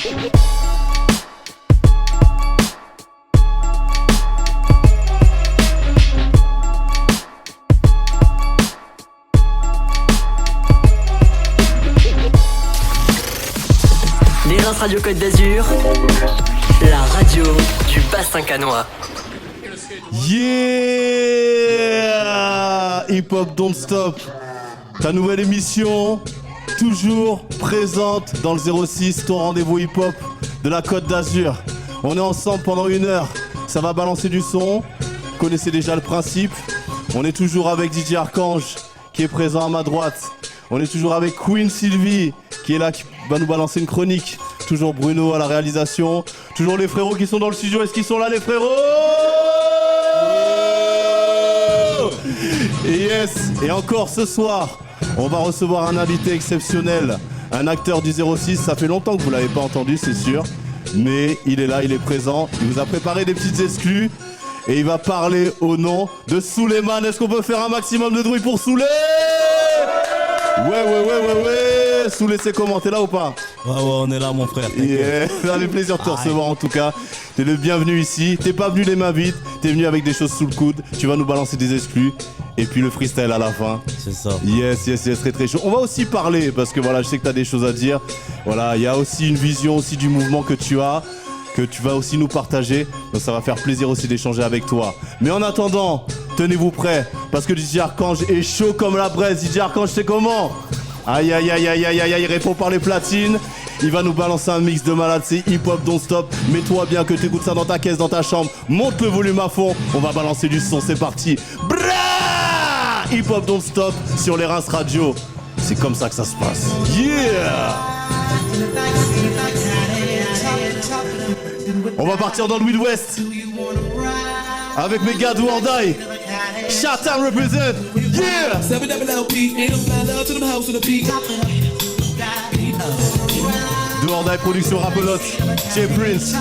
Les Reims Radio Côte d'Azur, la radio du bassin canois. Yeah! Hip Hop Don't Stop, ta nouvelle émission, toujours présente dans le 06, ton rendez-vous hip hop de la Côte d'Azur. On est ensemble pendant 1 heure, ça va balancer du son, vous connaissez déjà le principe. On est toujours avec DJ Archange qui est présent à ma droite. On est toujours avec Queen Sylvie qui est là, qui va nous balancer une chronique. Toujours Bruno à la réalisation. Toujours les frérots qui sont dans le studio. Est-ce qu'ils sont là les frérots? Et yes. Et encore ce soir, on va recevoir un invité exceptionnel. Un acteur du 06. Ça fait longtemps que vous l'avez pas entendu, c'est sûr. Mais il est là, il est présent. Il vous a préparé des petites exclus. Et il va parler au nom de Souleymane. Est-ce qu'on peut faire un maximum de bruit pour Souley? Ouais. Souley, c'est comment? T'es là ou pas? Ouais, on est là, mon frère. Yeah. Ça fait plaisir de te recevoir en tout cas. T'es le bienvenu ici. T'es pas venu les mains vides. T'es venu avec des choses sous le coude. Tu vas nous balancer des exclus. Et puis le freestyle à la fin. C'est ça. Yes, très très chaud. On va aussi parler parce que voilà, je sais que t'as des choses à dire. Voilà, il y a aussi une vision aussi du mouvement que tu as, que tu vas aussi nous partager. Donc ça va faire plaisir aussi d'échanger avec toi. Mais en attendant, tenez-vous prêts parce que DJ Archange est chaud comme la braise. DJ Archange, c'est comment? Aïe, il répond par les platines. Il va nous balancer un mix de malade, c'est Hip Hop Don't Stop. Mets-toi bien que tu écoutes ça dans ta caisse, dans ta chambre. Monte le volume à fond, on va balancer du son, c'est parti. Bra! Hip Hop Don't Stop sur les Reims Radio. C'est comme ça que ça se passe. Yeah! On va partir dans le Midwest avec mes gars do or die. Shut-Town represent. Yeah! Do or die production Rapelote. Jay Prince.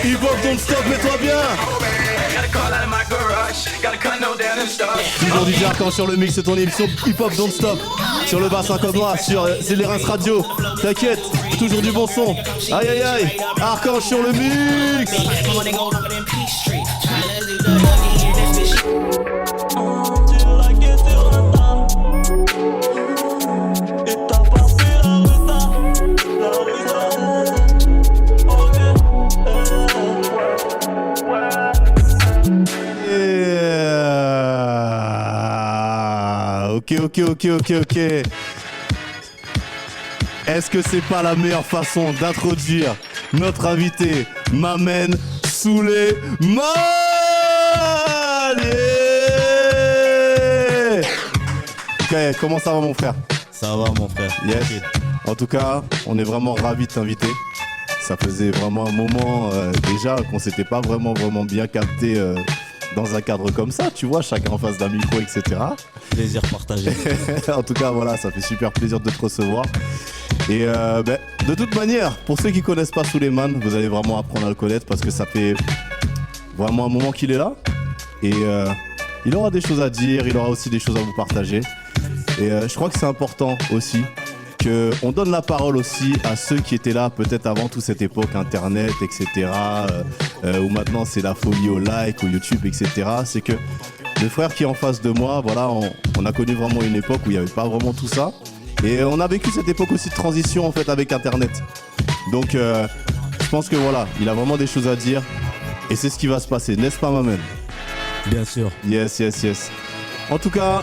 Hip Hop Don't Stop, mets-toi bien. Toujours DJ Archange sur le mix, c'est ton émission Hip Hop Don't Stop. Sur le bassin canois, sur c'est les Reims Radio. T'inquiète, toujours du bon son. Aïe, Archange sur le mix. Ok. Est-ce que c'est pas la meilleure façon d'introduire notre invité, Mamen Souleymane? Ok, comment ça va mon frère? Ça va mon frère. Yes. En tout cas, on est vraiment ravis de t'inviter. Ça faisait vraiment un moment déjà qu'on s'était pas vraiment bien capté dans un cadre comme ça, tu vois, chacun en face d'un micro, etc. Plaisir partagé. En tout cas, voilà, ça fait super plaisir de te recevoir. Et de toute manière, pour ceux qui connaissent pas Souleymane, vous allez vraiment apprendre à le connaître parce que ça fait vraiment un moment qu'il est là. Et il aura des choses à dire, il aura aussi des choses à vous partager. Et je crois que c'est important aussi qu'on donne la parole aussi à ceux qui étaient là peut-être avant toute cette époque internet, etc. Où maintenant c'est la folie au like, au YouTube, etc. C'est que le frère qui est en face de moi, voilà, on a connu vraiment une époque où il n'y avait pas vraiment tout ça. Et on a vécu cette époque aussi de transition en fait avec internet. Donc je pense que voilà, il a vraiment des choses à dire. Et c'est ce qui va se passer, n'est-ce pas Mamen? Bien sûr. Yes. En tout cas,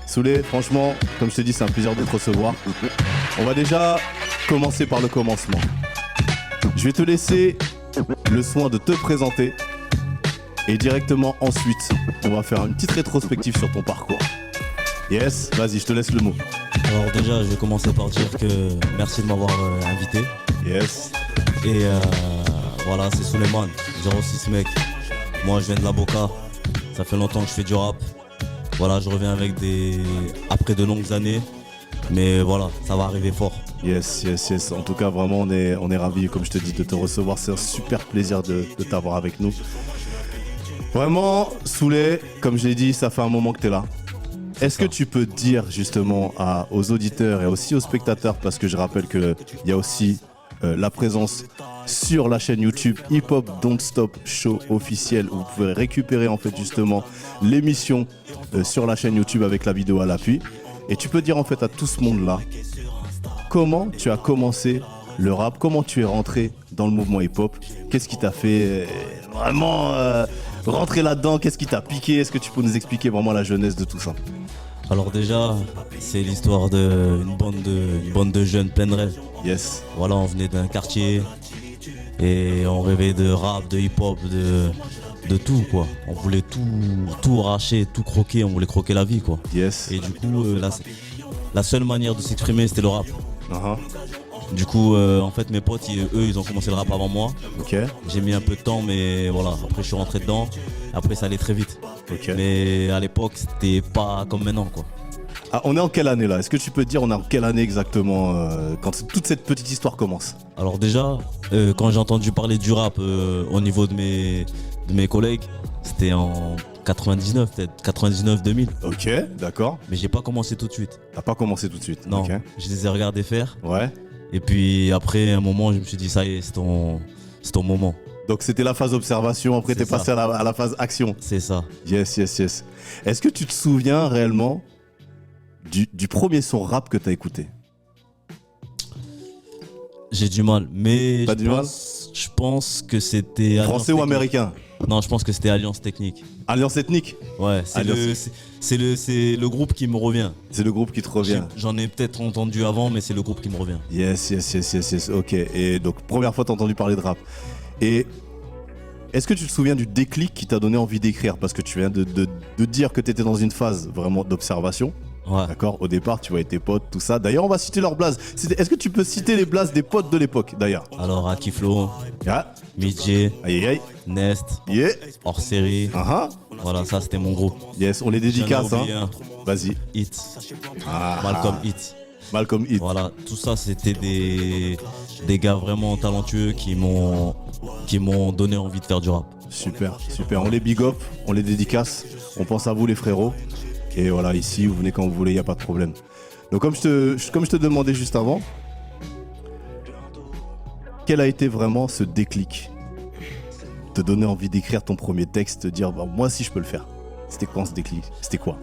Souley, franchement, comme je te dis, c'est un plaisir de te recevoir. On va déjà commencer par le commencement. Je vais te laisser le soin de te présenter. Et directement ensuite, on va faire une petite rétrospective sur ton parcours. Yes, vas-y, je te laisse le mot. Alors déjà, je vais commencer par dire que merci de m'avoir invité. Yes. Et voilà, c'est Souleymane, 06 mec. Moi, je viens de la Boca. Ça fait longtemps que je fais du rap. Voilà, je reviens après de longues années. Mais voilà, ça va arriver fort. Yes. En tout cas, vraiment, on est ravis, comme je te dis, de te recevoir. C'est un super plaisir de t'avoir avec nous. Vraiment, Souley, comme je l'ai dit, ça fait un moment que t'es là. est-ce que tu peux dire justement aux auditeurs et aussi aux spectateurs, parce que je rappelle qu'il y a aussi la présence sur la chaîne YouTube Hip Hop Don't Stop Show officiel, où vous pouvez récupérer en fait justement l'émission sur la chaîne YouTube avec la vidéo à l'appui. Et tu peux dire en fait à tout ce monde-là comment tu as commencé le rap, comment tu es rentré dans le mouvement hip-hop, qu'est-ce qui t'a fait vraiment rentrer là-dedans, qu'est-ce qui t'a piqué, est-ce que tu peux nous expliquer vraiment la jeunesse de tout ça? Alors déjà, c'est l'histoire d'une bande de jeunes pleins de rêves. Yes. Voilà, on venait d'un quartier et on rêvait de rap, de hip-hop, de tout quoi. On voulait tout arracher, tout croquer, on voulait croquer la vie quoi. Yes. Et du coup, la seule manière de s'exprimer c'était le rap. Uh-huh. Du coup, en fait, mes potes, ils ont commencé le rap avant moi. Ok. J'ai mis un peu de temps, mais voilà. Après, je suis rentré dedans. Après, ça allait très vite. Ok. Mais à l'époque, c'était pas comme maintenant, quoi. Ah, on est en quelle année là? Est-ce que tu peux dire on est en quelle année exactement quand toute cette petite histoire commence? Alors déjà, quand j'ai entendu parler du rap au niveau de mes collègues, c'était en 99 peut-être, 99-2000. Ok, d'accord. Mais j'ai pas commencé tout de suite. T'as pas commencé tout de suite? Non, Ok. je les ai regardés faire. Ouais. Et puis après, un moment, je me suis dit, ça y est, c'est ton moment. Donc c'était la phase observation, après t'es C'est ça. passé à la phase action. C'est ça. Yes, yes, yes. Est-ce que tu te souviens réellement du premier son rap que t'as écouté? J'ai du mal, mais Pas du mal je pense que c'était Alliance Français ou Technique. américain? Non, je pense que c'était Alliance Technique. Alliance ethnique? Ouais, Alliance- c'est le groupe qui me revient. C'est le groupe qui te revient. J'en ai peut-être entendu avant, mais c'est le groupe qui me revient. Yes, yes, yes, yes, yes. Ok. Et donc, première fois t'as entendu parler de rap. Et est-ce que tu te souviens du déclic qui t'a donné envie d'écrire? Parce que tu viens de dire que t'étais dans une phase vraiment d'observation. Ouais. D'accord? Au départ, tu voyais tes potes, tout ça. D'ailleurs, on va citer leurs blazes. Est-ce que tu peux citer les blazes des potes de l'époque, d'ailleurs? Alors, Akiflo, Ah, Midjay, aïe, aïe, Nest, yeah. hors série. Ah, Voilà, ça c'était mon groupe. yes, on les dédicace, J'en ai hein. oublié un. Vas-y. Hit, Ah, Malcolm Hit. Malcolm Hit. Voilà, tout ça c'était des gars vraiment talentueux qui m'ont donné envie de faire du rap. Super, super. On les big up, on les dédicace. On pense à vous, les frérots. Et voilà, ici, vous venez quand vous voulez, il n'y a pas de problème. Donc, comme je te demandais juste avant, quel a été vraiment ce déclic? Te donner envie d'écrire ton premier texte, te dire, bah, moi aussi, je peux le faire. C'était quoi ce déclic? C'était quoi?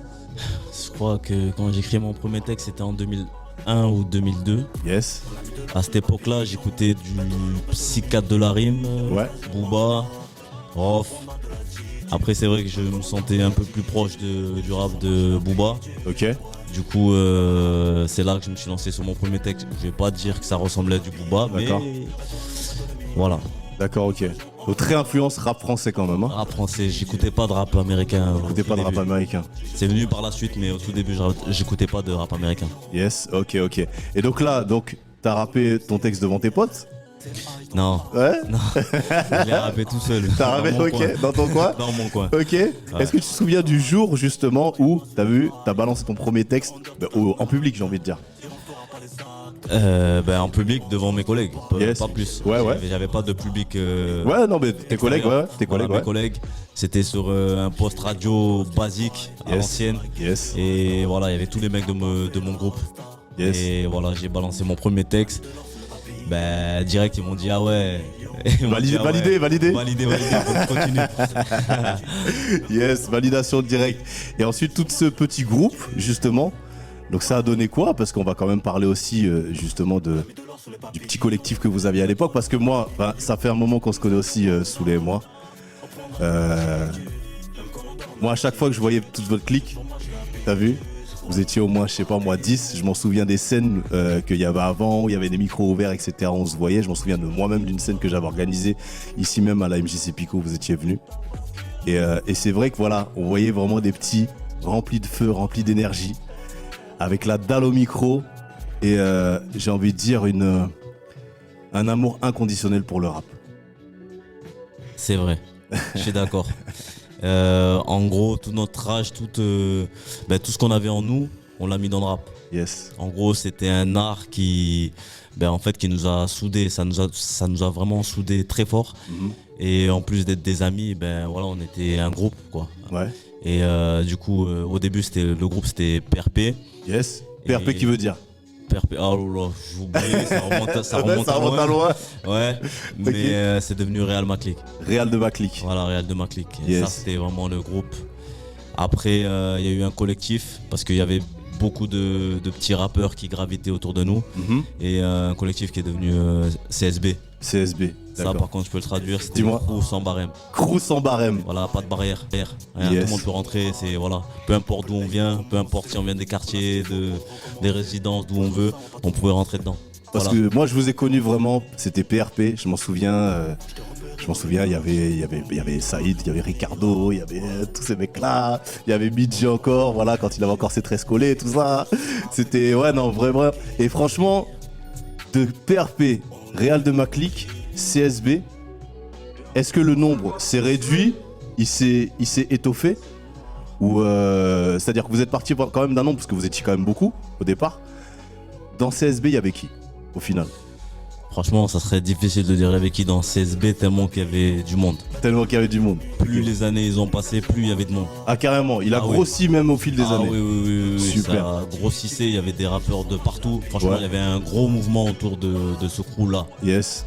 Je crois que quand j'ai écrit mon premier texte, c'était en 2001 ou 2002. Yes. À cette époque-là, j'écoutais du Psychiatre de la rime, Ouais. Booba, Rof. Après, c'est vrai que je me sentais un peu plus proche du rap de Booba. Ok. Du coup, c'est là que je me suis lancé sur mon premier texte. Je vais pas dire que ça ressemblait à du Booba, mais D'accord. voilà. D'accord, ok. Donc, très influence rap français quand même. Hein. Rap français, j'écoutais pas de rap américain. T'écoutais pas de rap américain. C'est venu par la suite, mais au tout début, j'écoutais pas de rap américain. Yes, ok, ok. Et donc là, t'as rappé ton texte devant tes potes? Non, Ouais. non, je l'ai rappé tout seul. T'as dans rappé, mon coin. ok, dans ton coin? Dans mon coin. Ok. Est-ce que tu te souviens du jour justement où t'as balancé ton premier texte en public, j'ai envie de dire? En public devant mes collègues, Yes. pas plus. Ouais, ouais. J'avais pas de public. Ouais, non, mais tes collègues, ouais. Tes Voilà, collègues, mes ouais. collègues, c'était sur un poste radio basique à Yes. l'ancienne. Yes. Et voilà, il y avait tous les mecs de mon groupe. Yes. Et voilà, j'ai balancé mon premier texte. Ben, direct, ils m'ont dit ah ouais. Ils m'ont dit, Validé. Validé, continue. Yes, validation directe. Et ensuite, tout ce petit groupe, justement, donc ça a donné quoi? Parce qu'on va quand même parler aussi, justement, du petit collectif que vous aviez à l'époque. Parce que moi, ça fait un moment qu'on se connaît aussi, Souley et moi. Moi, à chaque fois que je voyais toute votre clique, t'as vu? Vous étiez au moins, je sais pas moi, 10. Je m'en souviens des scènes qu'il y avait avant, où il y avait des micros ouverts, etc. On se voyait. Je m'en souviens de moi-même d'une scène que j'avais organisée ici même à la MJC Pico, vous étiez venu. Et c'est vrai que voilà, on voyait vraiment des petits remplis de feu, remplis d'énergie, avec la dalle au micro. Et j'ai envie de dire un amour inconditionnel pour le rap. C'est vrai, je suis d'accord. En gros, tout notre âge, tout ce qu'on avait en nous, on l'a mis dans le rap. Yes. En gros, c'était un art qui nous a soudés, ça nous a vraiment soudés très fort. Et en plus d'être des amis, ben voilà, on était un groupe, quoi. Ouais. Et du coup, au début, le groupe c'était PRP. Yes. PRP qui veut dire PRP, oh là là, j'ai oublié, ça remonte à loin. Ouais, mais c'est devenu Real Maclick. Real de Maclick. Voilà, Real de Maclick. Et Yes. ça, c'était vraiment le groupe. Après, il y a eu un collectif parce qu'il y avait beaucoup de petits rappeurs qui gravitaient autour de nous. Et un collectif qui est devenu CSB. CSB. Ça, D'accord. par contre, je peux le traduire, c'était Dis-moi. Crew sans barème. Crew sans barème. Voilà, pas de barrière. Rien, Yes. tout le monde peut rentrer, c'est voilà. Peu importe d'où on vient, peu importe si on vient des quartiers, des résidences, d'où on veut, on pouvait rentrer dedans. Parce Voilà. que moi je vous ai connu vraiment, c'était PRP, je m'en souviens. Il y avait Saïd, il y avait Ricardo, il y avait tous ces mecs-là, il y avait Midji encore, voilà, quand il avait encore ses tresses collées, tout ça. C'était, ouais, non, vrai. Et franchement, de PRP, Real de Maclick, CSB, est-ce que le nombre s'est réduit, il s'est étoffé? Ou c'est-à-dire que vous êtes parti quand même d'un nombre, parce que vous étiez quand même beaucoup au départ. Dans CSB, il y avait qui, au final? Franchement, ça serait difficile de dire avec qui dans CSB tellement qu'il y avait du monde. Tellement qu'il y avait du monde. Plus les années ils ont passé, plus il y avait de monde. Ah, carrément, il a grossi même au fil des années. Oui, Super. ça grossissait, il y avait des rappeurs de partout. Franchement, Ouais. il y avait un gros mouvement autour de ce crew-là. Yes.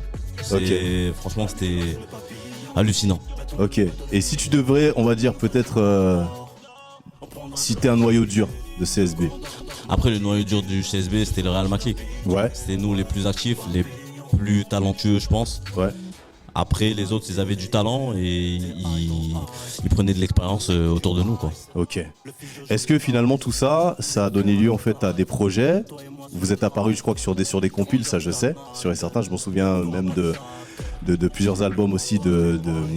Franchement, c'était hallucinant. Ok. Et si tu devrais, on va dire peut-être citer un noyau dur de CSB. Après, le noyau dur du CSB, c'était le Real Maclick. Ouais. C'était nous les plus actifs, les plus talentueux, je pense. Ouais. Après, les autres, ils avaient du talent et ils prenaient de l'expérience autour de nous, quoi. Ok. Est-ce que finalement tout ça, ça a donné lieu en fait à des projets? Vous êtes apparu, je crois que sur des compiles, ça je sais, sur et certains. Je m'en souviens même de plusieurs albums aussi,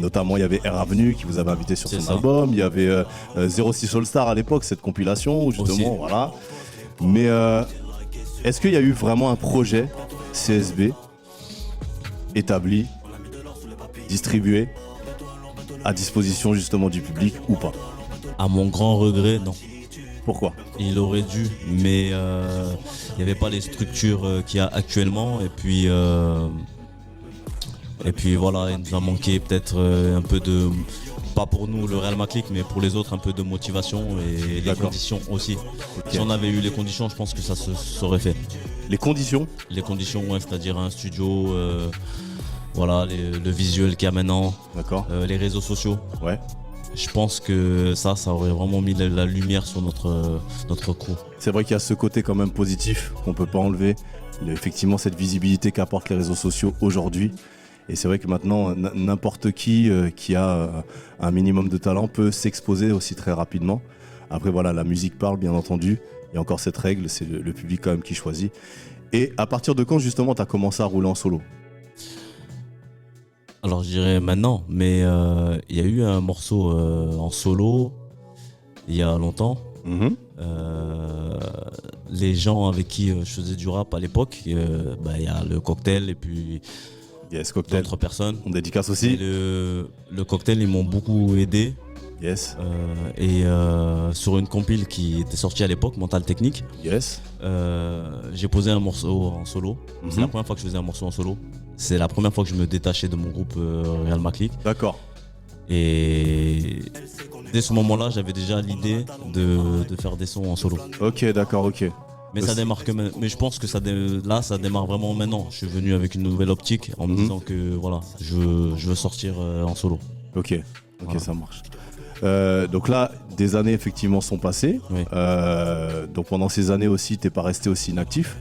notamment il y avait Air Avenue qui vous avait invité sur C'est son ça. album. Il y avait 06 All Star à l'époque, cette compilation où justement, Aussi. voilà. Mais est-ce qu'il y a eu vraiment un projet CSB établi, distribué, à disposition justement du public ou pas? À mon grand regret, non. Pourquoi? Il aurait dû, mais il n'y avait pas les structures qu'il y a actuellement. Et puis voilà, il nous a manqué peut-être un peu de, pas pour nous le Real Maclick, mais pour les autres un peu de motivation et les D'accord. conditions aussi. Ok. Si on avait eu les conditions, je pense que ça se serait fait. Les conditions? Les conditions, ouais, c'est-à-dire un studio, voilà, le visuel qu'il y a maintenant, D'accord. les réseaux sociaux. Ouais. Je pense que ça aurait vraiment mis la lumière sur notre crew. C'est vrai qu'il y a ce côté quand même positif qu'on peut pas enlever. Effectivement, cette visibilité qu'apportent les réseaux sociaux aujourd'hui. Et c'est vrai que maintenant, n'importe qui a un minimum de talent peut s'exposer aussi très rapidement. Après, voilà, la musique parle, bien entendu. Il y a encore cette règle, c'est le public quand même qui choisit. Et à partir de quand, justement, tu as commencé à rouler en solo? Alors je dirais maintenant, mais il y a eu un morceau en solo il y a longtemps. Les gens avec qui je faisais du rap à l'époque, il y a le Cocktail et puis Yes, Cocktail. d'autres personnes. On dédicace Et aussi. le Cocktail, ils m'ont beaucoup aidé. Yes. Sur une compile qui était sortie à l'époque, Mental Technique, Yes. j'ai posé un morceau en solo. C'est Mhm. la première fois que je faisais un morceau en solo. C'est la première fois que je me détachais de mon groupe Real Maclick. D'accord. Et dès ce moment-là, j'avais déjà l'idée de faire des sons en solo. Ok, d'accord, ok. Mais ça démarre mais je pense que ça démarre vraiment maintenant. Je suis venu avec une nouvelle optique en me disant que voilà, je veux sortir en solo. Ok, Voilà. ça marche. Donc là, des années effectivement sont passées. Oui. Donc pendant ces années aussi, t'es pas resté aussi inactif.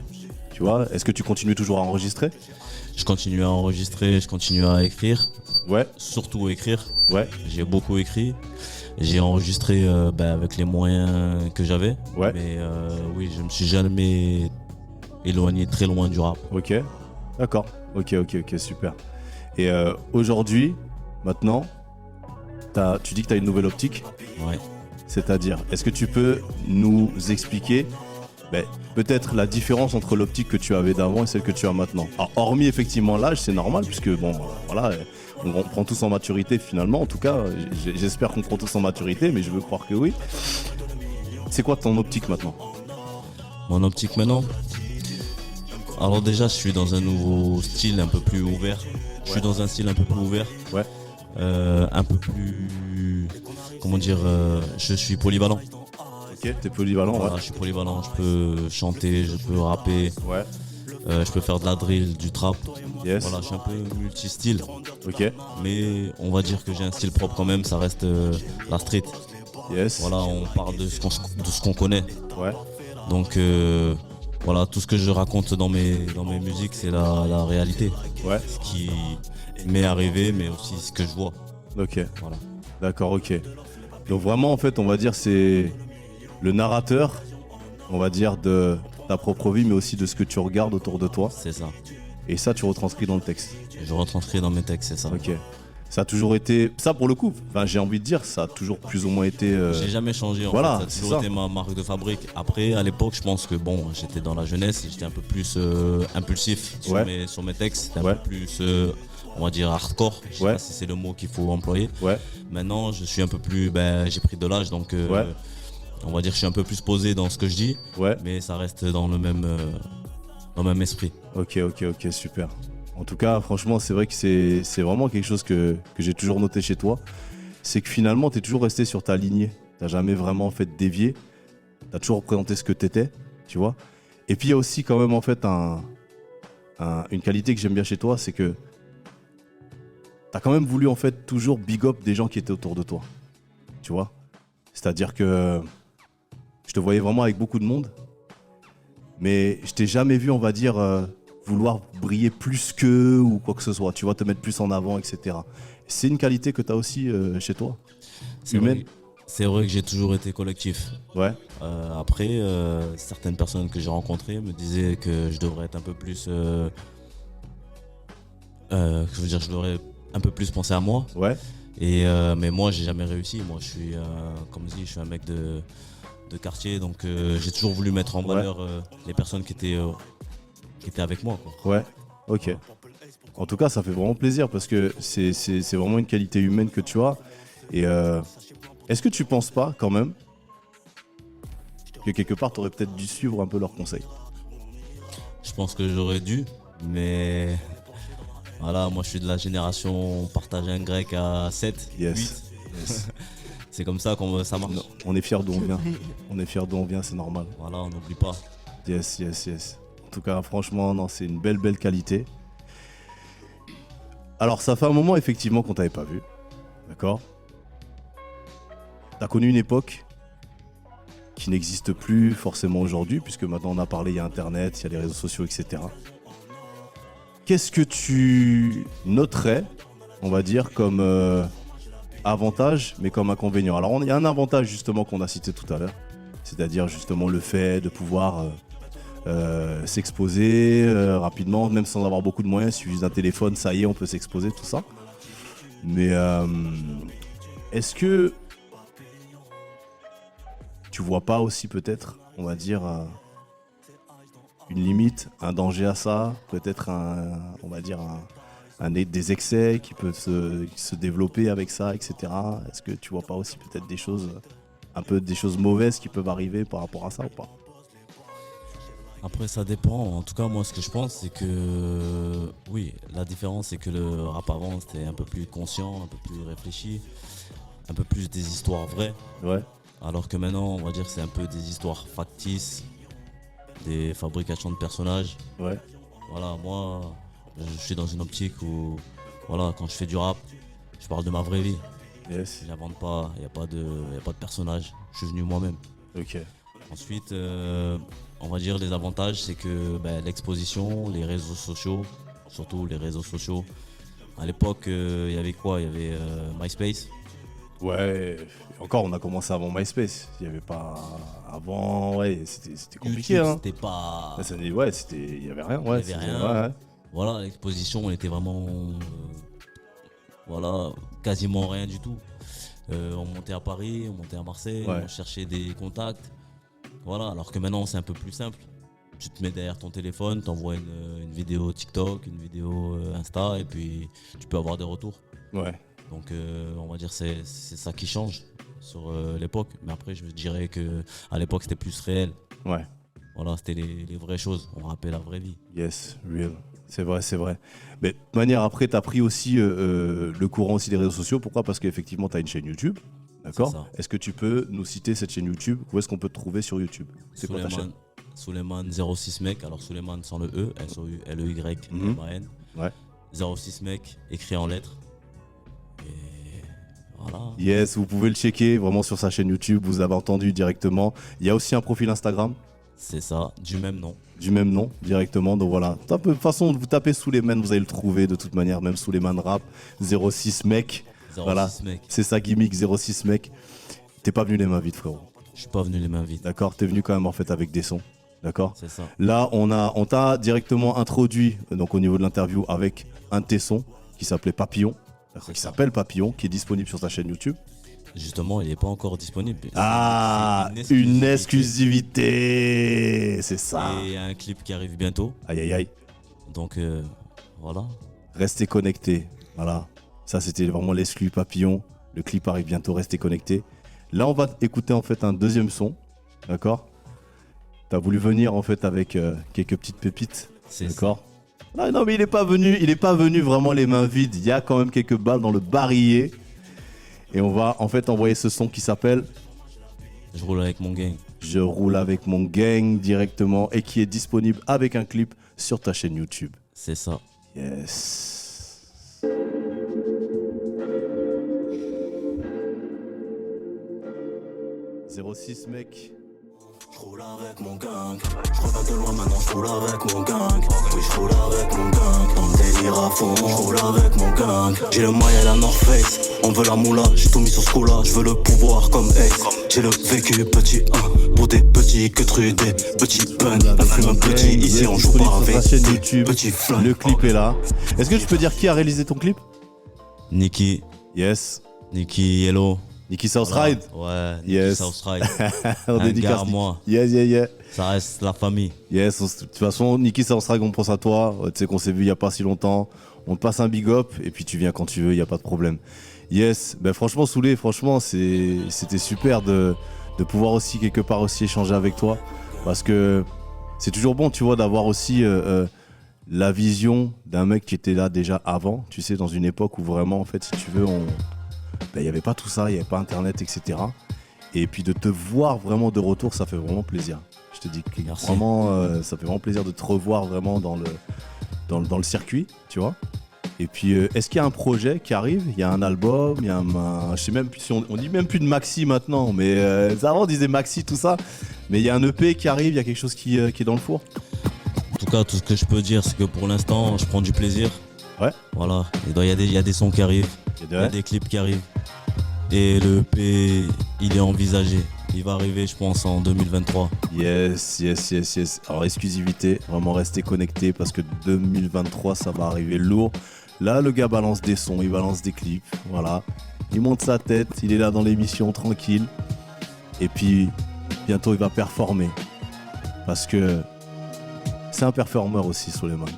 Tu vois, est-ce que tu continues toujours à enregistrer? Je continue à enregistrer, je continue à écrire, Ouais, surtout écrire. ouais, J'ai beaucoup écrit. J'ai enregistré avec les moyens que j'avais. Ouais. Mais oui, je me suis jamais éloigné très loin du rap. ok. D'accord. Ok, super. Et aujourd'hui, maintenant, tu dis que tu as une nouvelle optique. Ouais. C'est-à-dire, est-ce que tu peux nous expliquer peut-être la différence entre l'optique que tu avais d'avant et celle que tu as maintenant? Alors, hormis effectivement l'âge, c'est normal, puisque bon, voilà, on prend tous en maturité finalement. En tout cas, j'espère qu'on prend tous en maturité, mais je veux croire que oui. C'est quoi ton optique maintenant? Mon optique maintenant. Alors déjà, je suis dans un nouveau style un peu plus ouvert. Je suis dans un style un peu plus ouvert. Ouais. un peu plus, comment dire, je suis polyvalent. Ok, t'es polyvalent, ouais. Voilà, je suis polyvalent, je peux chanter, je peux rapper, Ouais, je peux faire de la drill, du trap. yes. Voilà, je suis un peu multi-style, Ok, mais on va dire que j'ai un style propre quand même, ça reste la street. yes. Voilà, on parle de ce qu'on connaît. Ouais, Donc voilà, tout ce que je raconte dans mes musiques, c'est la réalité. ouais. Ce qui m'est arrivé, mais aussi ce que je vois. Ok, Voilà. d'accord, ok. Donc vraiment, en fait, on va dire c'est le narrateur, on va dire, de ta propre vie, mais aussi de ce que tu regardes autour de toi. C'est ça. Et ça, tu retranscris dans le texte. Je retranscris dans mes textes, c'est ça. Ok. Ça a toujours été... Ça, pour le coup, enfin, j'ai envie de dire, ça a toujours plus ou moins été... J'ai jamais changé en voilà, fait, ça a c'est toujours ça. été ma marque de fabrique. Après, à l'époque, je pense que bon, j'étais dans la jeunesse et j'étais un peu plus impulsif Ouais. sur mes textes, c'était un Ouais. peu plus, on va dire, hardcore. Je sais Ouais. pas si c'est le mot qu'il faut employer. Ouais, Maintenant, je suis un peu plus, j'ai pris de l'âge, donc Ouais. on va dire que je suis un peu plus posé dans ce que je dis, ouais. mais ça reste dans le même esprit. Ok, super. En tout cas, franchement, c'est vrai que c'est vraiment quelque chose que j'ai toujours noté chez toi. C'est que finalement, tu es toujours resté sur ta lignée. Tu jamais vraiment fait dévier. Tu as toujours représenté ce que tu étais, tu vois. Et puis, il y a aussi quand même en fait une qualité que j'aime bien chez toi, c'est que tu as quand même voulu en fait toujours big up des gens qui étaient autour de toi, tu vois. C'est-à-dire que je te voyais vraiment avec beaucoup de monde, mais je t'ai jamais vu, on va dire, vouloir briller plus qu'eux ou quoi que ce soit, tu vois, te mettre plus en avant, etc. C'est une qualité que tu as aussi chez toi, humaine. C'est vrai que j'ai toujours été collectif. Ouais, Après, certaines personnes que j'ai rencontrées me disaient que je devrais être un peu plus, je devrais un peu plus penser à moi. ouais, Mais moi, j'ai jamais réussi. Moi, je suis, comme je dis, je suis un mec de quartier, donc j'ai toujours voulu mettre en valeur les personnes qui étaient avec moi, quoi. ouais, ok. En tout cas, ça fait vraiment plaisir parce que c'est vraiment une qualité humaine que tu as. Et est-ce que tu penses pas, quand même, que quelque part, tu aurais peut-être dû suivre un peu leurs conseils? Je pense que j'aurais dû, mais voilà, moi je suis de la génération partager un grec à 7, Yes. 8. Yes. C'est comme ça ça marche. Non, on est fiers d'où on vient. On est fiers d'où on vient, c'est normal. Voilà, on n'oublie pas. Yes, yes, yes. En tout cas, franchement, non, c'est une belle qualité. Alors, ça fait un moment, effectivement, qu'on t'avait pas vu. D'accord? T'as connu une époque qui n'existe plus forcément aujourd'hui, puisque maintenant on a parlé, il y a Internet, il y a les réseaux sociaux, etc. Qu'est-ce que tu noterais, on va dire, comme avantage, mais comme inconvénient? Alors, il y a un avantage, justement, qu'on a cité tout à l'heure, c'est-à-dire, justement, le fait de pouvoir s'exposer rapidement, même sans avoir beaucoup de moyens. Il suffit d'un téléphone, ça y est, on peut s'exposer, tout ça. Mais est-ce que tu vois pas aussi peut-être, on va dire, une limite, un danger à ça, peut-être on va dire des excès qui peuvent se développer avec ça, etc. Est-ce que tu vois pas aussi peut-être des choses, un peu des choses mauvaises qui peuvent arriver par rapport à ça ou pas? Après, ça dépend. En tout cas, moi, ce que je pense, c'est que oui, la différence, c'est que le rap avant, c'était un peu plus conscient, un peu plus réfléchi, un peu plus des histoires vraies. Ouais, Alors que maintenant, on va dire, c'est un peu des histoires factices, des fabrications de personnages. ouais, Voilà, moi, je suis dans une optique où, voilà, quand je fais du rap, je parle de ma vraie vie. yes, Je n'invente pas, il n'y a pas de personnage. Je suis venu moi-même. ok, Ensuite, on va dire les avantages, c'est que l'exposition, les réseaux sociaux, surtout les réseaux sociaux. À l'époque, il y avait quoi? Il y avait MySpace. ouais. Encore, on a commencé avant MySpace. Il y avait pas avant, ouais, c'était compliqué, YouTube, hein. C'était pas. Ouais, il y avait rien, ouais. Il y avait c'était- rien. ouais. Voilà, l'exposition, on était vraiment. Voilà, quasiment rien du tout. On montait à Paris, on montait à Marseille, Ouais. on cherchait des contacts. Voilà, alors que maintenant, c'est un peu plus simple. Tu te mets derrière ton téléphone, t'envoies une vidéo TikTok, une vidéo Insta, et puis tu peux avoir des retours. Ouais. Donc on va dire c'est ça qui change sur l'époque. Mais après je dirais que à l'époque c'était plus réel. Ouais. Voilà, c'était les vraies choses. On rappelle la vraie vie. Yes, real. C'est vrai, c'est vrai. Mais de toute manière, après, tu as pris aussi le courant aussi des réseaux sociaux. Pourquoi ? Parce qu'effectivement, tu as une chaîne YouTube. D'accord ? C'est ça. Est-ce que tu peux nous citer cette chaîne YouTube ? Où est-ce qu'on peut te trouver sur YouTube ? C'est quoi ta chaîne ? Souleymane 06 mec, alors Souleymane sans le E, S-O-U-L-E-Y-M-A-N. Ouais. 06 mec, écrit en lettres. Et voilà. Yes, vous pouvez le checker vraiment sur sa chaîne YouTube. Vous avez entendu directement. Il y a aussi un profil Instagram. C'est ça, du même nom. Du même nom, directement. Donc voilà. De toute façon, vous tapez Souleymane, vous allez le trouver de toute manière. Même Souleymane Rap, 06 mec. 06 Voilà. mec. C'est sa gimmick, 06 mec. T'es pas venu les mains vides, frérot. Je suis pas venu les mains vides. D'accord ? T'es venu quand même en fait avec des sons. D'accord ? C'est ça. Là, on t'a directement introduit donc au niveau de l'interview avec un de tes sons qui s'appelait Papillon. D'accord, qui s'appelle Papillon, qui est disponible sur ta chaîne YouTube. Justement, il n'est pas encore disponible. Ah, C'est une exclusivité. C'est ça. Et un clip qui arrive bientôt. Aïe, aïe, aïe. Donc voilà. Restez connectés. Voilà. Ça, c'était vraiment l'exclu Papillon. Le clip arrive bientôt. Restez connectés. Là, on va écouter en fait un deuxième son. D'accord ? T'as voulu venir en fait avec quelques petites pépites. C'est D'accord ? Non, mais il est pas venu vraiment les mains vides. Il y a quand même quelques balles dans le barillet. Et on va en fait envoyer ce son qui s'appelle Je roule avec mon gang. Je roule avec mon gang directement et qui est disponible avec un clip sur ta chaîne YouTube. C'est ça. Yes. « 06 mec. Je roule avec mon gang, je reviens de loin maintenant, je roule avec mon gang. Oui, je roule avec mon gang, dans le délire à fond, je roule avec mon gang. J'ai le maille et la North Face, on veut la moula, j'ai tout mis sur ce coup-là. Je veux le pouvoir comme Ace, j'ai le vécu petit 1 pour des petits que trudés, petits pun, la fume petit, ici on joue pas avec ta chaîne YouTube. petit flingue. Le clip est là. Est-ce que tu peux dire qui a réalisé ton clip? Niki, Yes. Niki Yellow. Niki Southside. Ouais, Niki Yes. Southside. On Un dédicace gars à Niki. moi. Yeah. Ça reste la famille. Yes, de toute façon, Niki Southside, on pense à toi. Tu sais qu'on s'est vu il n'y a pas si longtemps. On te passe un big up et puis tu viens quand tu veux, il n'y a pas de problème. Yes, ben franchement, Soulé, franchement, c'était super de pouvoir aussi quelque part aussi échanger avec toi. Parce que c'est toujours bon, tu vois, d'avoir aussi la vision d'un mec qui était là déjà avant. Tu sais, dans une époque où vraiment, en fait, si tu veux, il n'y avait pas tout ça, il n'y avait pas Internet, etc. Et puis de te voir vraiment de retour, ça fait vraiment plaisir. Je te dis que Merci. vraiment, ça fait vraiment plaisir de te revoir vraiment dans le circuit, tu vois. Et puis, est-ce qu'il y a un projet qui arrive? Il y a un album, il y a je sais même plus si on dit même plus de maxi maintenant, mais avant on disait maxi tout ça. Mais il y a un EP qui arrive, il y a quelque chose qui est dans le four. En tout cas, tout ce que je peux dire, c'est que pour l'instant, je prends du plaisir. Ouais. Voilà. Il y a des sons qui arrivent, il y a des clips qui arrivent. Et le EP, il est envisagé. Il va arriver, je pense, en 2023. Yes. Alors, exclusivité, vraiment restez connectés parce que 2023, ça va arriver lourd. Là, le gars balance des sons, il balance des clips, voilà. Il monte sa tête, il est là dans l'émission, tranquille. Et puis, bientôt, il va performer. Parce que c'est un performeur aussi, Souleymane.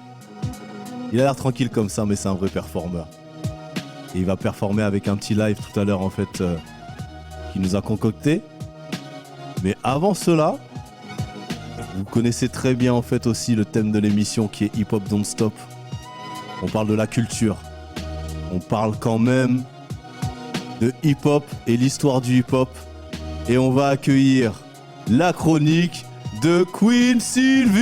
Il a l'air tranquille comme ça, mais c'est un vrai performeur. Et il va performer avec un petit live tout à l'heure, en fait, qu'il nous a concocté. Mais avant cela, vous connaissez très bien en fait aussi le thème de l'émission qui est Hip Hop Don't Stop. On parle de la culture. On parle quand même de hip hop et l'histoire du hip hop. Et on va accueillir la chronique de Queen Sylvie.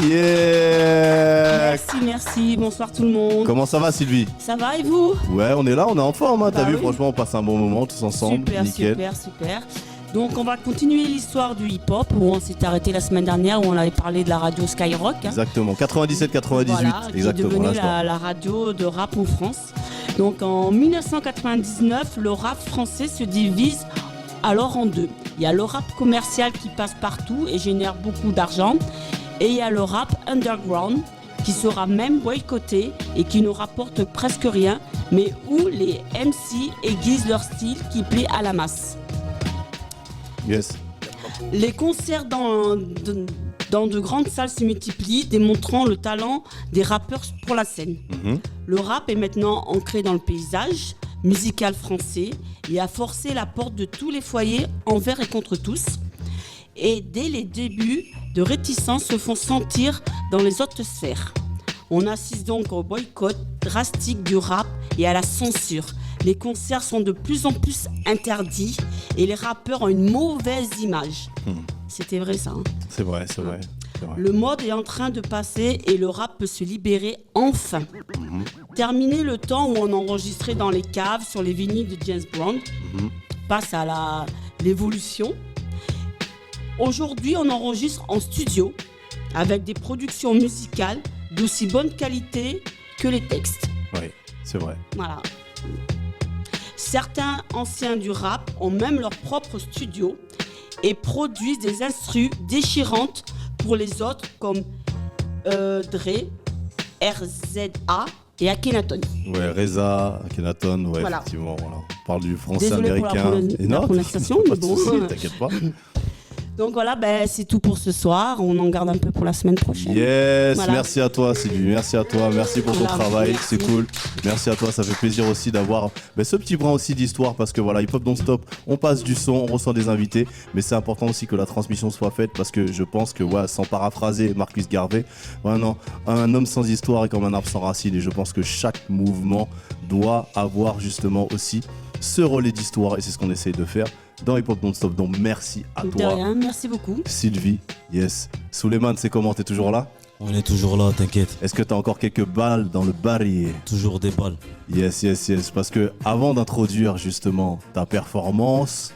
Yeah. Merci, bonsoir tout le monde. Comment ça va Sylvie? Ça va et vous? Ouais, on est là, on est en forme, hein, t'as Bah vu, oui. franchement on passe un bon moment tous ensemble. Nickel. Super. Donc on va continuer l'histoire du hip-hop où on s'est arrêté la semaine dernière où on avait parlé de la radio Skyrock. Hein. Exactement, 97-98, Voilà, qui est exactement. devenue là, la radio de rap en France. Donc en 1999, le rap français se divise alors en deux. Il y a le rap commercial qui passe partout et génère beaucoup d'argent. Et il y a le rap underground qui sera même boycotté et qui ne rapporte presque rien, mais où les MC aiguisent leur style qui plaît à la masse. Yes. Les concerts dans de grandes salles se multiplient, démontrant le talent des rappeurs pour la scène. Le rap est maintenant ancré dans le paysage musical français et a forcé la porte de tous les foyers envers et contre tous. et dès les débuts de réticences se font sentir dans les autres sphères. On assiste donc au boycott drastique du rap et à la censure. Les concerts sont de plus en plus interdits et les rappeurs ont une mauvaise image. C'était vrai ça. Hein. C'est vrai, c'est vrai. Le mode est en train de passer et le rap peut se libérer enfin. Terminer le temps où on enregistrait dans les caves sur les vinyles de James Brown passe à l'évolution. Aujourd'hui, on enregistre en studio avec des productions musicales d'aussi bonne qualité que les textes. Oui, c'est vrai. Voilà. Certains anciens du rap ont même leur propre studio et produisent des instrus déchirantes pour les autres comme Dre, RZA et Akhenaton. Ouais, Reza, Akhenaton, ouais, Voilà. effectivement. Voilà. On parle du français Désolé américain. pour la prononciation, pas mais de bon. souci, t'inquiète pas. Donc voilà, c'est tout pour ce soir. On en garde un peu pour la semaine prochaine. Yes, Voilà. merci à toi Sylvie, merci à toi, merci pour ton Voilà, travail, merci. c'est cool. Merci à toi, ça fait plaisir aussi d'avoir ce petit brin aussi d'histoire parce que voilà, Hip Hop Don't Stop, on passe du son, on reçoit des invités, mais c'est important aussi que la transmission soit faite parce que je pense que, sans paraphraser Marcus Garvey, non, un homme sans histoire est comme un arbre sans racines et je pense que chaque mouvement doit avoir justement aussi ce relais d'histoire et c'est ce qu'on essaye de faire dans Hip Hop Don't Stop. Donc merci à De toi. rien, merci beaucoup. Sylvie, yes. Souleymane, c'est comment? T'es toujours là? On est toujours là, t'inquiète. Est-ce que t'as encore quelques balles dans le barillet? Toujours des balles. Yes. Parce que avant d'introduire justement ta performance,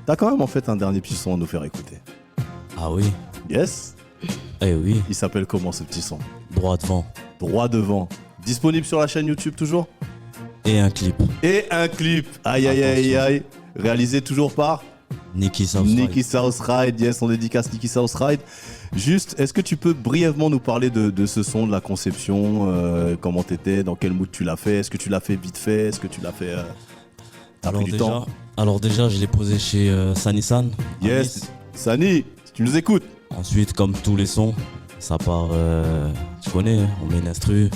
t'as quand même en fait un dernier petit son à nous faire écouter. Ah oui. Yes. Eh oui. Il s'appelle comment ce petit son? Droit devant. Droit devant. Disponible sur la chaîne YouTube toujours? Et un clip. Et un clip. Aïe. Réalisé toujours par Nicky Southside. Nicky Southside. Yes, on dédicace Nicky Southside. Juste, est-ce que tu peux brièvement nous parler de ce son, de la conception, comment t'étais, dans quel mood tu l'as fait? Est-ce que tu l'as fait vite fait? Est-ce que tu l'as fait t'as pris du temps? Alors déjà, je l'ai posé chez Sanisan. Yes. Sani, si tu nous écoutes. Ensuite, comme tous les sons, ça part, tu connais, hein, on met l'instru,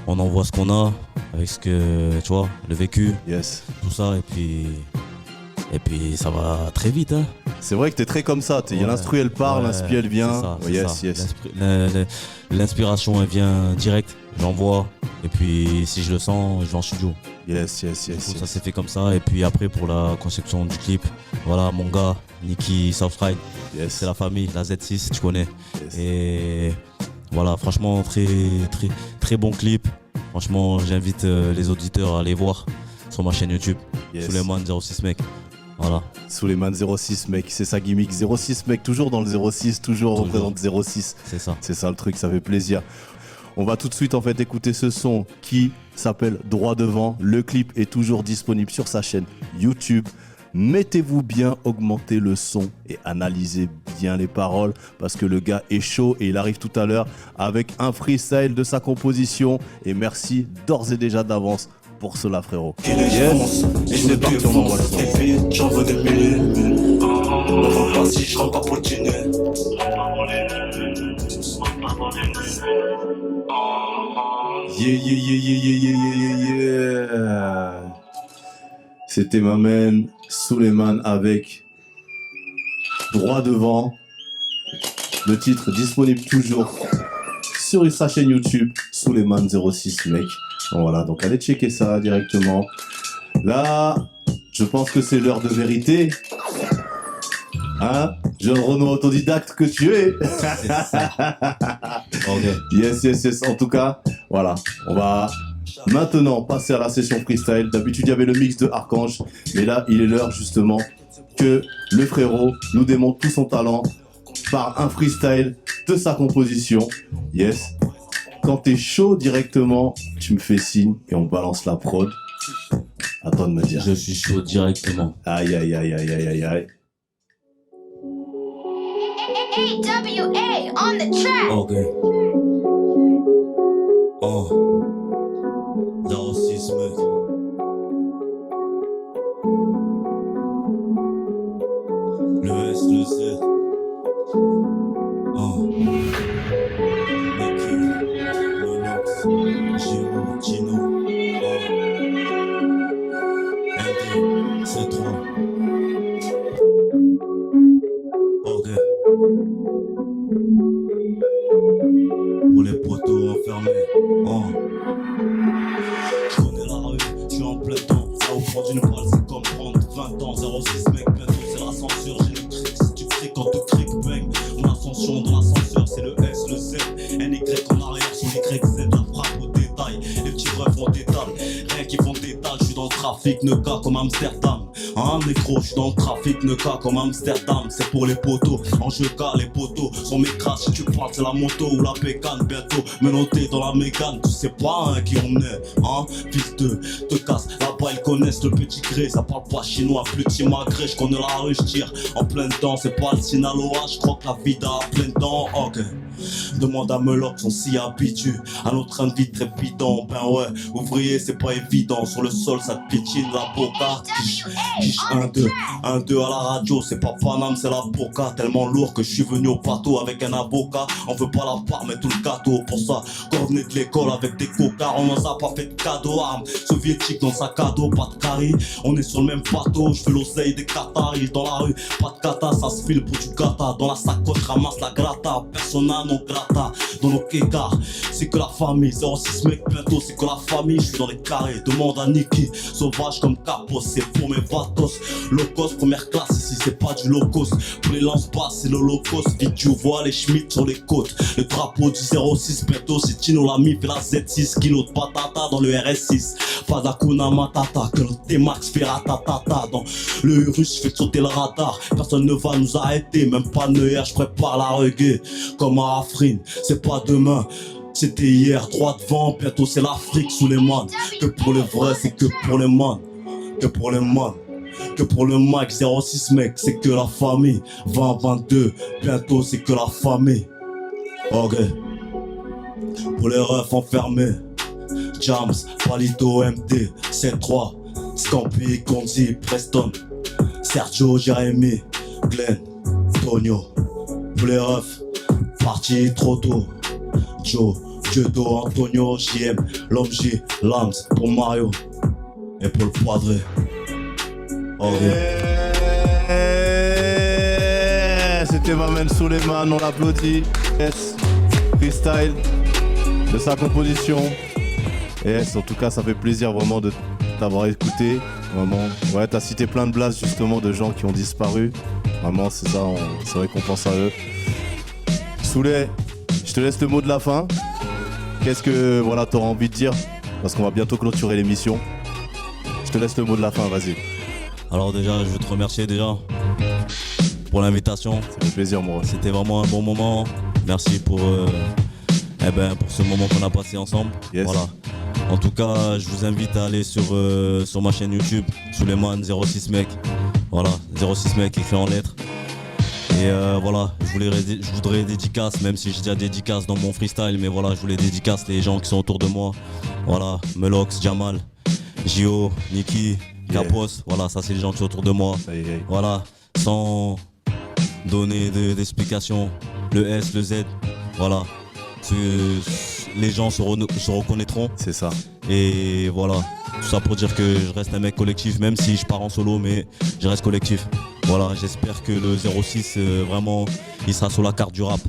on envoie ce qu'on a, avec ce que, tu vois, le vécu, Yes. tout ça, et puis ça va très vite. Hein. C'est vrai que t'es très comme ça. Il y a Ouais, l'instru, elle part, ouais, l'inspi, elle vient. c'est ça, c'est Yes. ça. L'inspiration, elle vient direct, j'envoie, et puis si je le sens, je vais en studio. Yes. Du coup, ça s'est fait comme ça, et puis après pour la conception du clip, voilà, mon gars, Nicky Southside, Yes. c'est la famille, la Z6, tu connais. Yes. Et voilà, franchement, très bon clip. Franchement, j'invite les auditeurs à aller voir sur ma chaîne YouTube, Yes. Souleymane 06 mec. Voilà. Souleymane 06 mec, c'est sa gimmick. 06 mec, toujours dans le 06, toujours représente 06. C'est ça. C'est ça le truc, ça fait plaisir. On va tout de suite en fait écouter ce son qui s'appelle Droit devant. Le clip est toujours disponible sur sa chaîne YouTube. Mettez-vous bien, augmentez le son et analysez bien les paroles parce que le gars est chaud et il arrive tout à l'heure avec un freestyle de sa composition. Et merci d'ores et déjà d'avance pour cela frérot. Yes. Et c'est parti, on envoie le son. Des filles, j'en veux des milliers. Ne vends pas si je rentre pas pour le dîner. Yeah. C'était ma man Souleymane avec Droit devant. Le titre disponible toujours sur sa chaîne YouTube Souleymane 06 mec. Voilà, donc allez checker ça directement. Là, je pense que c'est l'heure de vérité. Hein, jeune Renaud autodidacte que tu es. Yes. En tout cas, voilà. On va maintenant passer à la session freestyle. D'habitude, il y avait le mix de Archange. Mais là, il est l'heure justement que le frérot nous démontre tout son talent par un freestyle de sa composition. Yes. Quand t'es chaud directement, tu me fais signe et on balance la prod. À toi de me dire. Je suis chaud directement. Aïe. AWA on the track. Ok. Oh. 06 mec. Le S, le Z. Oh. Nicky, Monox, Giro, Gino. Oh. ND, C3. font d'étal. Rien qui font d'étal, je suis dans le trafic, ne cas comme Amsterdam. Hein, négro, je suis dans le trafic, ne cas comme Amsterdam. C'est pour les poteaux, en jeu cas, les poteaux sont mes crasses. Si tu parles, c'est la moto ou la pécane. Bientôt, menotté dans la mégane. Tu sais pas hein, qui on est, hein, fils de te casse. Là-bas, ils connaissent le petit gré. Ça parle pas chinois, plus petit malgré. Je connais la rue, je tire en plein temps. C'est pas le Sinaloa, je crois que la vida a plein temps. Ok. Demande à Meloc, on s'y habitue à notre train de vie trépidant. Ben ouais, ouvrier c'est pas évident. Sur le sol ça te piétine la boca. Quiche 1-2 1-2 à la radio. C'est pas Paname c'est la boca. Tellement lourd que je suis venu au bateau avec un avocat. On veut pas la part mais tout le gâteau. Pour ça qu'on venait de l'école avec des cocards. On nous a pas fait de cadeaux. Armes soviétiques dans sac à dos. Pas de carie, on est sur le même bateau. Je fais l'oseille des Qataris dans la rue. Pas de cata, ça se file pour du gata. Dans la sacoche ramasse la grata. Persona non grata dans nos kékars. C'est que la famille, 06 mec bientôt c'est que la famille. Je suis dans les carrés, demande à Niki. Sauvage comme Capos, c'est pour mes vatos. Low cost, première classe, ici c'est pas du low cost. Pour les lance-passes c'est l'holocauste. Vite tu vois les Schmitt sur les côtes. Le drapeau du 06 bientôt c'est Tino l'ami. Fait la Z6 kilo de patata dans le RS6. Pas d'Akuna Matata, que le T-Max fait ratatata. Dans le russe fait sauter le radar. Personne ne va nous arrêter, même pas Neuer, je prépare la reggae. Comme à Afrin, c'est pas demain. C'était hier, droit devant, bientôt c'est l'Afrique sous les mains. Que pour les vrais, c'est que pour les mains. Que pour les mains. Que pour le mic, 06 mec, c'est que la famille. 20-22, bientôt c'est que la famille. Ok. Pour les refs enfermés. Jams, Palito, MD, 7-3, Scampi, Gonzi, Preston, Sergio, Jérémy, Glenn, Tonio. Pour les refs, parti trop tôt. Joe, Dieudo, Antonio, JM, Lomji, Lams, pour Mario et pour le Padré. C'était Mamen Suleiman, on l'applaudit. Yes, freestyle de sa composition. Yes, en tout cas, ça fait plaisir vraiment de t'avoir écouté. Vraiment, ouais, t'as cité plein de blasts justement de gens qui ont disparu. Vraiment, c'est ça, c'est vrai qu'on pense à eux. Souley, je te laisse le mot de la fin. Qu'est-ce que voilà, t'auras envie de dire? Parce qu'on va bientôt clôturer l'émission. Je te laisse le mot de la fin, vas-y. Alors déjà, je veux te remercier déjà pour l'invitation. Ça fait plaisir, moi. C'était vraiment un bon moment. Merci pour ce moment qu'on a passé ensemble. Yes. Voilà. En tout cas, je vous invite à aller sur ma chaîne YouTube, Suleiman 06 mec. Voilà, 06 mec écrit en lettres. Et voilà, je voudrais dédicace, même si j'ai déjà dédicace dans mon freestyle, mais voilà, je voulais dédicace les gens qui sont autour de moi. Voilà, Melox, Jamal, Gio, Niki, Capos, voilà, ça c'est les gens qui sont autour de moi. Voilà, sans donner d'explications, le S, le Z, voilà. Les gens se reconnaîtront. C'est ça. Et voilà, tout ça pour dire que je reste un mec collectif, même si je pars en solo, mais je reste collectif. Voilà, j'espère que le 06, vraiment, il sera sur la carte du rap.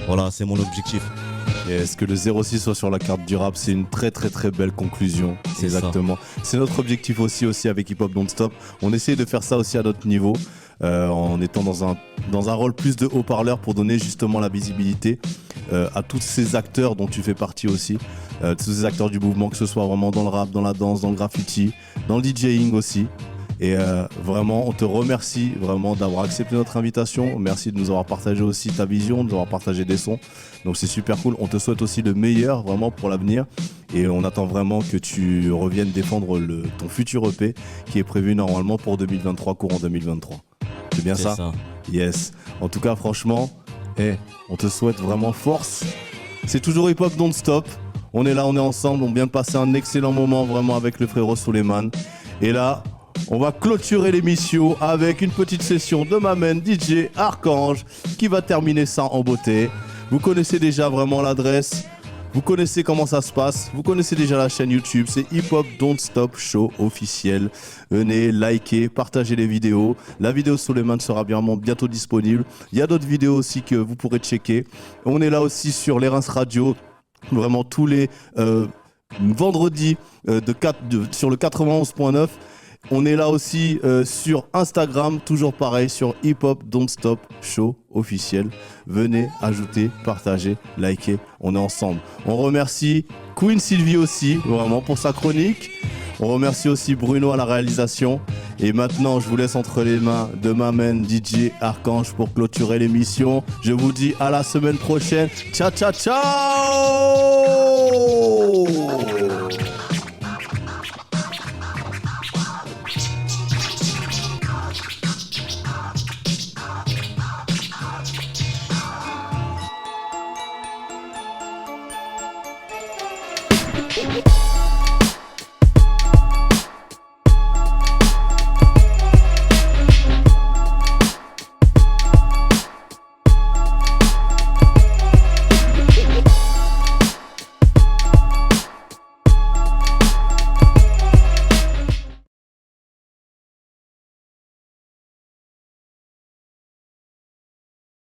Voilà, c'est mon objectif. Et est-ce que le 06 soit sur la carte du rap, c'est une très très très belle conclusion. C'est exactement. C'est notre objectif aussi avec Hip Hop Don't Stop. On essaie de faire ça aussi à notre niveau, en étant dans un rôle plus de haut-parleur pour donner justement la visibilité à tous ces acteurs dont tu fais partie aussi, tous ces acteurs du mouvement, que ce soit vraiment dans le rap, dans la danse, dans le graffiti, dans le DJing aussi. Et vraiment, on te remercie vraiment d'avoir accepté notre invitation. Merci de nous avoir partagé aussi ta vision, de nous avoir partagé des sons. Donc c'est super cool. On te souhaite aussi le meilleur vraiment pour l'avenir. Et on attend vraiment que tu reviennes défendre ton futur EP qui est prévu normalement pour 2023, courant 2023. C'est bien ça? Yes. En tout cas, franchement, on te souhaite vraiment force. C'est toujours Hip Hop Don't Stop. On est là, on est ensemble. On vient de passer un excellent moment vraiment avec le frérot Suleiman. Et là, on va clôturer l'émission avec une petite session de Mamen DJ Archange qui va terminer ça en beauté. Vous connaissez déjà vraiment l'adresse, vous connaissez comment ça se passe, vous connaissez déjà la chaîne YouTube, c'est Hip Hop Don't Stop Show officiel. Venez, likez, partagez les vidéos. La vidéo Suleiman sera bientôt disponible. Il y a d'autres vidéos aussi que vous pourrez checker. On est là aussi sur les Reims Radio, vraiment tous les vendredis sur le 91.9. On est là aussi sur Instagram, toujours pareil, sur Hip Hop Don't Stop Show officiel. Venez, ajouter, partager, liker, on est ensemble. On remercie Queen Sylvie aussi, vraiment, pour sa chronique. On remercie aussi Bruno à la réalisation. Et maintenant, je vous laisse entre les mains de ma main DJ Archange pour clôturer l'émission. Je vous dis à la semaine prochaine. Ciao, ciao, ciao! Thank you.